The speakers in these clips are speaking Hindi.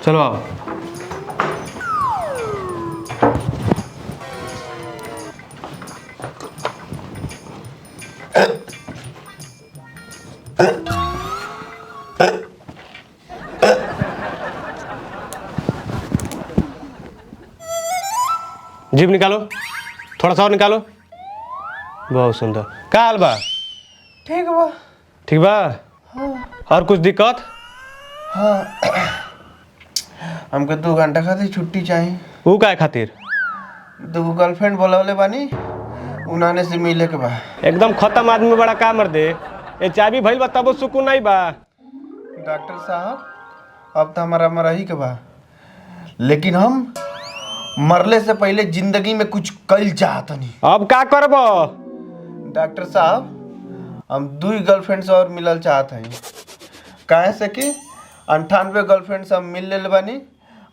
चलो आओ। जीभ निकालो, थोड़ा सा और निकालो। बहुत सुंदर। का हाल बा? ठीक बा। ठीक बा? हाँ। और कुछ दिक्कत? हाँ हमके 2 घंटा खातिर छुट्टी चाहिए। वो काय खातिर? 2 गर्लफ्रेंड बोलवले बानी, उन्हाने से मिले के बा। एकदम खत्म आदमी बड़ा का मर दे। ये चाबी भइल बा तब सुकून नहीं बा। डॉक्टर साहब अब तो हमारा मरही के बा, लेकिन हम मरले से पहले जिंदगी में कुछ कल चाहतनी। अब का करबो? डॉक्टर साहब हम 2 गर्लफ्रेंड से और मिलल चाहत हई। काहे से कि 98 गर्लफ्रेंड से हम मिल ले बानी,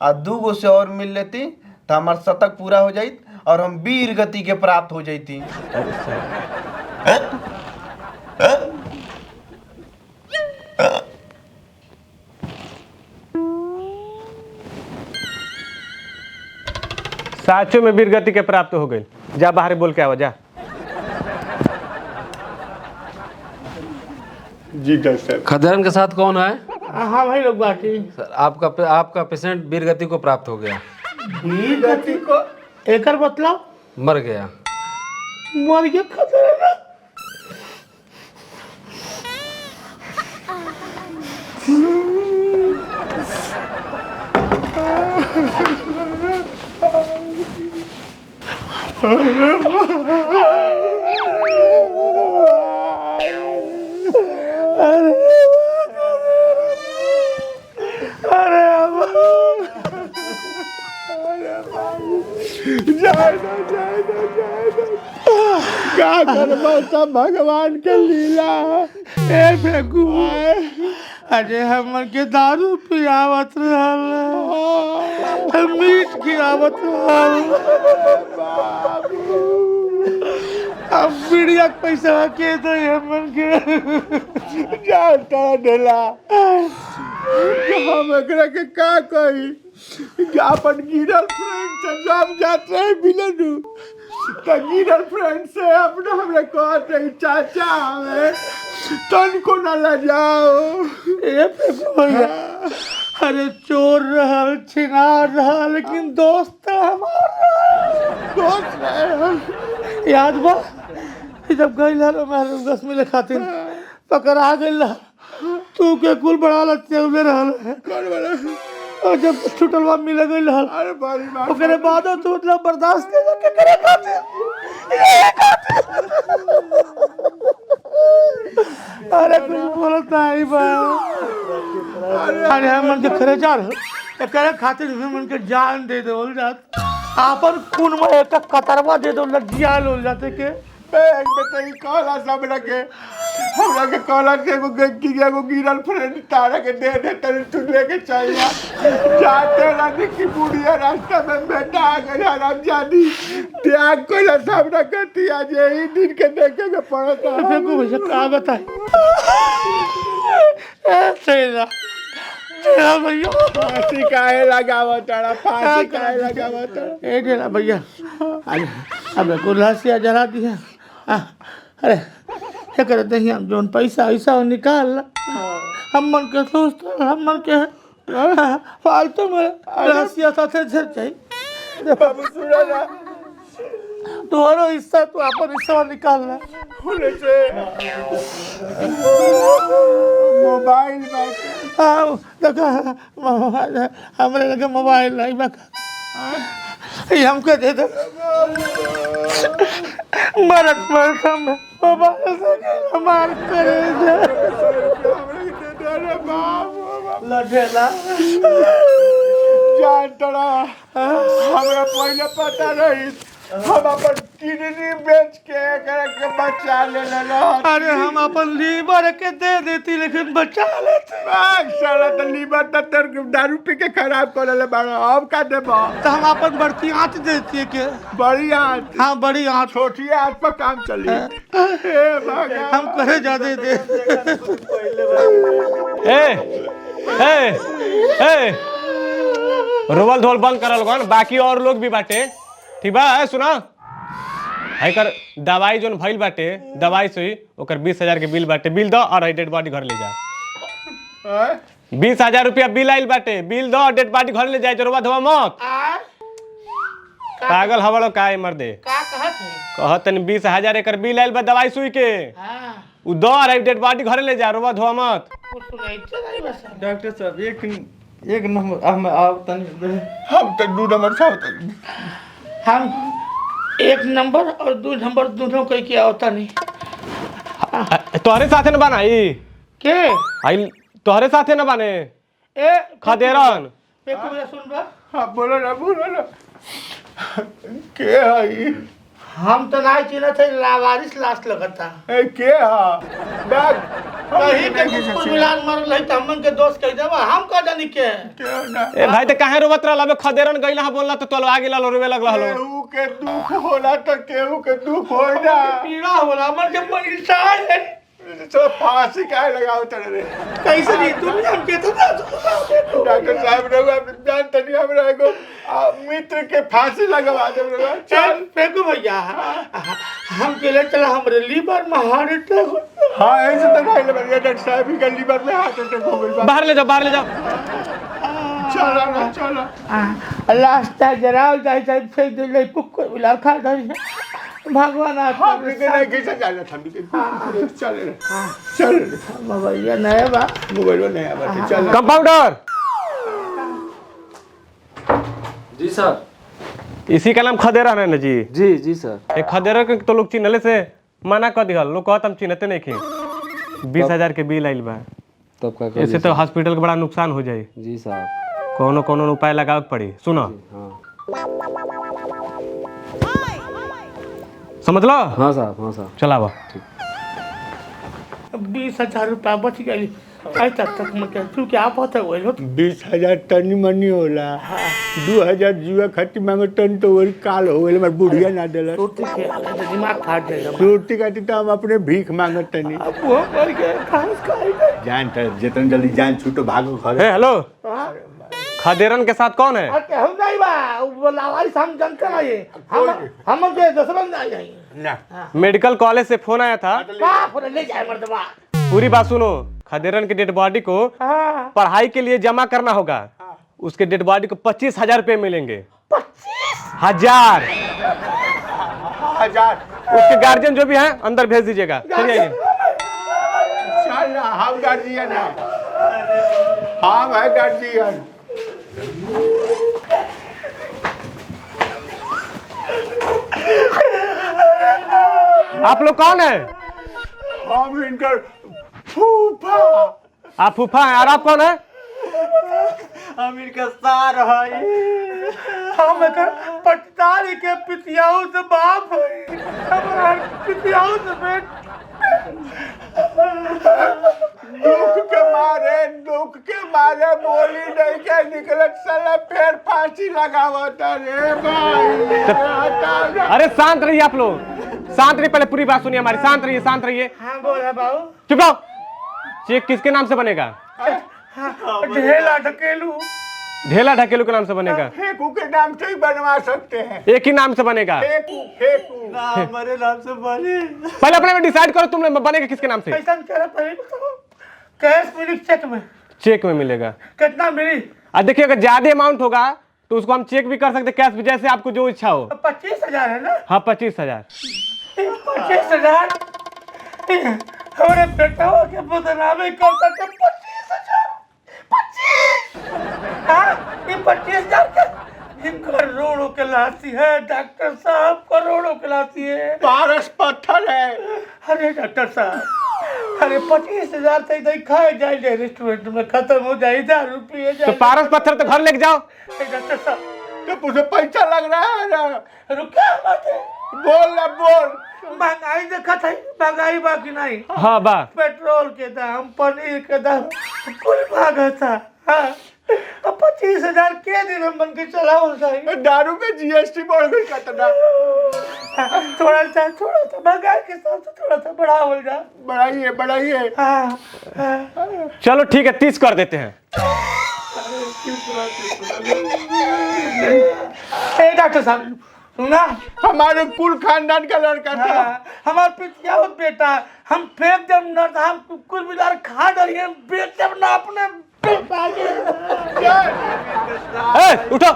आ 2 गो से और मिल लेती तो हमार शतक पूरा हो जाइत और हम वीर गति के प्राप्त हो जाती। साचो में वीर गति के प्राप्त हो गई। जा बाहर बोल के आओ जा। जी डॉक्टर। खदेरन के साथ कौन है? हाँ भाई लोग बाकी। सर आपका पेशेंट वीर गति को प्राप्त हो गया। वीर गति को एकर मतलब मर गया। मर गया खतरा। क्या करबो सब भगवान के लीला। ए फेंकू अरे हमन के दारू पियावत रहल, मीट खियावत रहल, अब पीड़िया के पैसा के दे हमन के जानता ढेला। हम एकरा के का कही कि अपन गिरल फ्रेंड से जब जात रहे मिलन तो गिरल फ्रेंड से अपना हमरे कहत रही चाचा हमें तन को न ले जाओ। ए भैया अरे चोर रहल, छिनार रहल, लेकिन दोस्त हमारा दोस्त रहे। याद बा जब गई हमारे 10 मिले खातिर पकड़ा गई, तू के कुल बड़ा लच्चे रहल है और जब छुटल बा मिल गई रहल। अरे बारी बात ओकरे बाद तू मतलब बर्दाश्त के करे खातिर अरे कुछ बोलता है बा। अरे हमन के खरे जा रहे करे खातिर हमन के जान दे देवल जात, आपन खून में एक कतरवा दे दो लजिया लोल जाते के बैग में तई काला सब रखे हमरा के काला के एगो गिरल फ्रेंड तारा के दे दे तनी तू लेके चल जा। जाते रानी की बुढ़िया रास्ता में बेटा आ गया राम जानी त्याग कोइला सब रखती आज यही दिन के देखे के पड़ता। फेंकू भैया का बताई ए तेरा तेरा भैया फांसी काहे लगावत तारा, फांसी काहे लगावत तारा। ए तेरा भैया अब कुलासिया जरा दिया। अरे क्या करते हैं हम जोन पैसा ऐसा निकाल हम मन के दोस्त हम मन के फालतू में रसिया साथे झर चाहिए। बाबू सुना ना तुम्हारा हिस्सा तो अपन हिस्सा निकालना होने से मोबाइल हाँ देखा हमारे लगे मोबाइल नहीं ये हमको दे दो। मरत मरत हम मोबाइल से मार करे लठेला जान तोरा हमरा पहले पता रही हम अपन किडनी बेच के बचा ले। अरे हम अपन लीवर के दे देती लेकिन बचा लेते। साला तो लीवर तो तेरे दारू पी के खराब कर ले बड़ा, अब का देबो? तो हम अपन बड़की आंच देती के। बड़ी आंच? हाँ बड़ी आंच। छोटी आंच पर काम चली। हम कहे ज्यादा दे। ए रोवल धोल बंद कर लोगन, बाकी और लोग भी बाटे। ठीक बा है सुना, कर दवाई जोन भइल बाटे दवाई से ओकर 20,000 के बिल बाटे, बिल दो और डेड बॉडी घर ले जा। 20,000 रुपया बिल आइल बाटे, बिल दो और डेड बॉडी घर ले जाए, जोरवा धोवा मत। पागल हवड़ो का मर्दे कहत 20,000 एकर बिल आइल बा दवाई सुई के, उ दो और डेड बॉडी घर ले जा, रोवा धोवा मत। डॉक्टर साहब एक नंबर हम आप तनी हम तो 2 नंबर साहब हम 1 नंबर और 2 नंबर दोनों कह के आवता नहीं। तोहरे साथे न बनाई के आई, तोहरे साथे न बने ए खदेरन। एक मेरा सुन बा, हाँ बोलो ना के आई हम तो नहीं चिन्ह थे, लावारिस लाश लगता ए के हा बैग कहीं के कुछ मिलान मरल है त हमन के दोस्त कह देबा, हम का जानी के ना ए भाई ते काहे रोवत रहला बे, खदेरन गइला बोलला तो तोलवा गेला रोवे लगला हलो। केहू के दुख होला तो केहू के दुख होई ना, पीड़ा होला हमन के परेशान है। तो फांसी काहे लगाओ तड़े कैसे नहीं दुनिया में कितना डॉक्टर साहब ने आप जानते नहीं हमरा एगो मित्र के फांसी लगवा दे रहा। चल फेंको भैया, हम के ले चला, हमरे लीवर में हार्ट अटैक हो। हाँ ऐसे तो नहीं लगा डॉक्टर साहब के लीवर में हार्ट अटैक हो गई। बाहर ले जाओ, बाहर ले जाओ। चलो लास्ट जराव जाए जाए फेंक दे ले कुकुर बिला खा दे भगवान हम के नहीं कैसे जाना था के चल भैया नया बा मोबाइल नया बात चल। कंपाउंडर जी सर। इसी का नाम खदेरन है ना जी? जी जी सर। एक खदेरन के तो लोग चिन्हले से मना कर दिहल, लोग कहत हम चिन्हते नहीं खे। 20,000 के बिल आइल बा, तब का इससे तो हॉस्पिटल के बड़ा नुकसान हो जाए। जी साहब। कोनो उपाय लगावे पड़ी, सुनो। हाँ समझ लो। हाँ साहब। चलावा 20,000 रुपया बच गई। आज तक मैं तू क्या पता हुआ 20,000 टन मनी होला, 2,000 जीवा खाती मांगो टन तो वही काल हो गए। मर बुढ़िया ना दिला रोटी के दिमाग फाट जाएगा। रोटी खाती तो हम अपने भीख मांगत तनी। वो मर गए खास खाएगा जान जितन जल्दी जान छूटो भागो घर। हेलो, खदेरन के साथ कौन है? अरे हम नहीं बा, वो लावारिस हम जानते नहीं, हम के दुश्मन नहीं जाएंगे ना। मेडिकल कॉलेज से फोन आया था, का फोन ले जाए मर्दवा। पूरी बात सुनो। खदेरन के डेड बॉडी को पढ़ाई के लिए जमा करना होगा, उसके डेड बॉडी को 25,000 रुपए मिलेंगे। 25,000? उसके गार्जियन जो भी हैं अंदर भेज दीजिएगा। चलिए चल हम गार्जियन है, हाँ भाई गार्जियन। आप लोग कौन है? हम इनकर फूफा। आप फूफा हैं, और आप कौन है? हम इनका सार है, हम एकर पटदारी के पितियाऊ से बाप है, हमारा पितियाऊ से बेट। दुख के मारे बोली नहीं के निकलत साला फिर फांसी लगावता रे भाई। अरे शांत रहिए आप लोग, शांत रहिए, पहले पूरी बात सुनिए हमारी। शांत रहिए, शांत रहिए। हाँ बोला बाबू। चुप रहो। चेक किसके नाम से बनेगा? ढेला ढकेलू। ढेला ढकेलू के नाम से बनेगा? फेकू के नाम से ही बनवा सकते हैं। एक ही नाम से बनेगा? फेकू हमारे नाम से बने। पहले अपने में डिसाइड करो तुम बनेगा किसके नाम से। पैसा चला पहले बताओ। कैश मिली चेक में? चेक में मिलेगा। कितना मिली? देखिए अगर ज्यादा अमाउंट होगा तो उसको हम चेक भी कर सकते, कैश भी, जैसे आपको जो इच्छा हो। 25,000 है ना? हाँ 25,000। 25,000 हमारे बेटा के बदनामी कब तक? 25,000 ये 25,000 का करोड़ों के लाती है डॉक्टर साहब, करोड़ों के लाती है। पारस पत्थर है। अरे डॉक्टर साहब, अरे 25,000 से इधर खाए जाए रेस्टोरेंट में खत्म हो जाए, 1,000 रुपये तो पारस पत्थर तो घर लेके जाओ। डॉक्टर साहब तो मुझे पैसा लग रहा है ना। रुकिए बात है, बोल ना बोल। महंगाई देखा था, महंगाई बाकी नहीं। हाँ बा। पेट्रोल के दाम, पनीर के दाम कुल भागा था। हाँ 25,000 के दिन हम बन के चला हो जाए। दारू में जीएसटी बढ़ गई कितना। थोड़ा सा महंगाई के साथ थोड़ा सा बढ़ाओ जा। बढ़ाइए। हाँ। चलो ठीक है 30 कर देते हैं। डॉक्टर साहब सुना, हमारे कुल खानदान का लड़का था। हमारे पितिया बेटा, हम फेंक जब न हम कुछ मिलाकर खा डालिए, बेचब ना अपने बेटा के। उठो,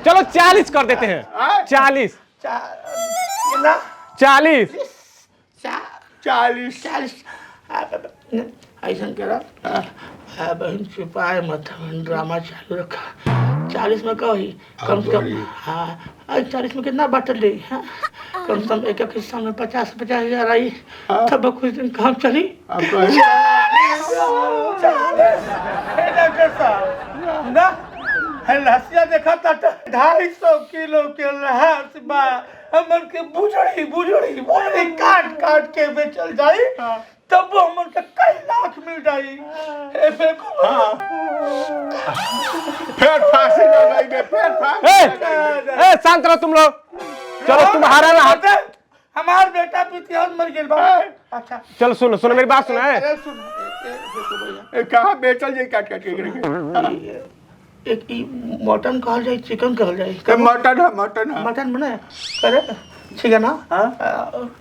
चलो 40 कर देते हैं। 40 40 ऐसा करा बहन छुपाए मत, ड्रामा चालू रखा। 40 में कही कम से कम, हाँ 40 में कितना बाटल ली, हाँ कम से कम एक हिस्सा में 50,000 आई, तब कुछ दिन काम चली। डॉक्टर साहब ना लहसिया देखा था 250 किलो के लहस बा, हमन के बुझड़ी काट काट के बेचल जाई, तब वो हमन के कई लाख मिल जाई। फिर फांसी लगाएंगे, फिर फांसी। शांत रहो तुम लोग। चलो तुम्हारा ना हाथ, हमार बेटा पितिया मर गेल बा। अच्छा चलो सुनो मेरी बात सुनो। अरे सुन, देखो भैया, कहाँ बेचल जाए काट काट के? एक मटन कहल जाए, चिकन कहल जाए। मटन है। मटन बने अरे चिकन ना,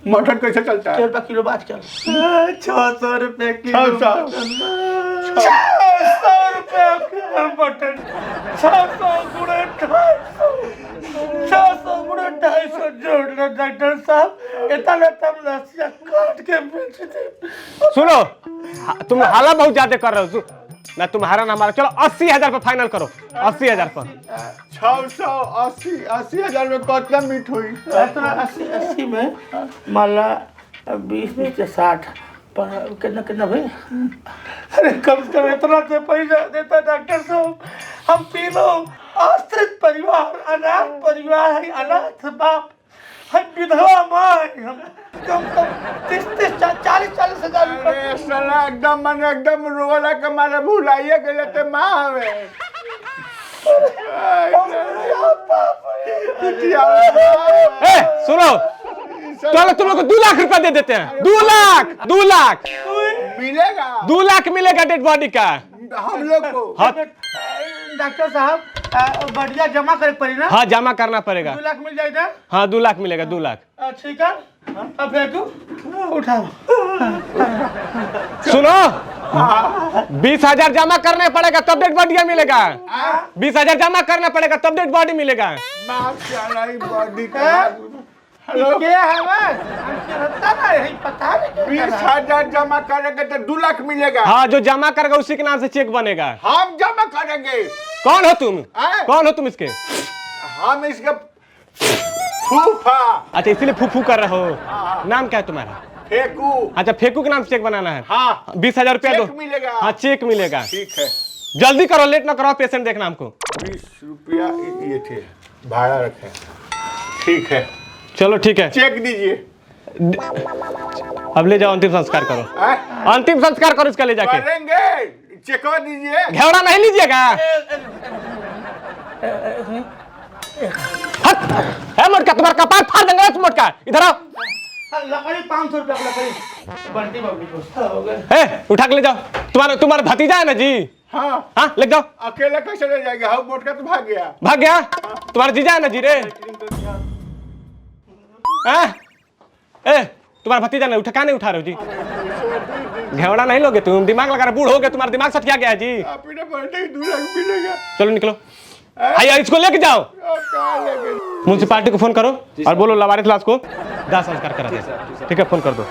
मटन कैसे चलता है? 6 रुपया किलो बात चल। 600 रुपये किलो 600 रुपया किलो मटन। 600 गुणे 250 जोड़ लो डॉक्टर साहब, इतना तब लसिया काट के बेच दे। सुनो, तुम हाला बहुत ज्यादा कर रहे हो ना, तुम्हारा ना हमारा। चलो 80,000 पर फाइनल करो, 80,000 पर। 680,000 में कितना मीट हुई? 80 में माला 20 में से 60 कितना भाई? अरे कम से कम इतना से पैसा देता डॉक्टर साहब। हम तीनों आश्रित परिवार, अनाथ परिवार है, अनाथ बाप है, विधवा माँ है। हम कम 40,000 रुपये। साला एकदम रोला के मारे भुलाइए गए थे माँ हमें। सुनो, चलो तुम लोग को 2 लाख रुपया दे देते हैं। 2 लाख मिलेगा, 2 लाख मिलेगा डेड बॉडी का हम लोग को। हाँ डॉक्टर साहब बढ़िया जमा करे पड़ी ना? हाँ, जमा करना पड़ेगा। 2 लाख मिल जाएगा। हाँ 2 लाख मिलेगा, 2 लाख। ठीक है, अब फेंकू, उठाओ। सुनो, 20,000 जमा करने पड़ेगा तब डेड बॉडी मिलेगा। 20,000 जमा करना पड़ेगा तब डेड बॉडी मिलेगा। बॉडी का क्या है ना, यही पता नहीं। 20,000 जमा करेंगे तो 2 लाख मिलेगा। हाँ, जो जमा करेगा उसी के नाम से चेक बनेगा। हम जमा करेंगे। कौन हो तुम? कौन हो तुम इसके? हम इसका फूफा। अच्छा, इसीलिए फूफू कर रहे हो। नाम क्या है तुम्हारा? फेकू। अच्छा, फेकू के नाम से चेक बनाना है। हाँ 20,000 रुपया दो। चेक मिलेगा। हाँ चेक मिलेगा। ठीक है, जल्दी करो, लेट ना करो, पेशेंट देखना हमको। 20 रुपया ये थे, भाड़ा रखे। ठीक है, चलो ठीक है, चेक दीजिए। अब ले जाओ, अंतिम संस्कार करो। अंतिम संस्कार करो इसका, ले जाके करेंगे। चेकवा दीजिए। घेवड़ा नहीं लीजिएगा। है मोटका, तुम्हारा कपार फाड़ देंगे मोटका। इधर आओ। लकड़ी 500 रुपया की लकड़ी बंटी बाबू को हो गए। उठा के ले जाओ। तुम्हारा भतीजा है ना जी? हाँ हाँ, ले जाओ। अकेला कैसे ले जाएगा? हाँ मोटका तो भाग गया। तुम्हारा जीजा है ना जी रे? तुम्हारा भतीजा नहीं उठा, क्या नहीं उठा रहे हो जी? घेवड़ा नहीं लोगे तुम? दिमाग लगा रहे, बूढ़ हो गए, तुम्हारा दिमाग सट गया जी। अपने बर्थडे 2 लाख मिलेगा। चलो निकलो, आइए इसको लेके जाओ। म्युनिसिपालिटी को फोन करो और बोलो लावारिस लाश को दाह संस्कार करा दे। ठीक है, फोन कर दो।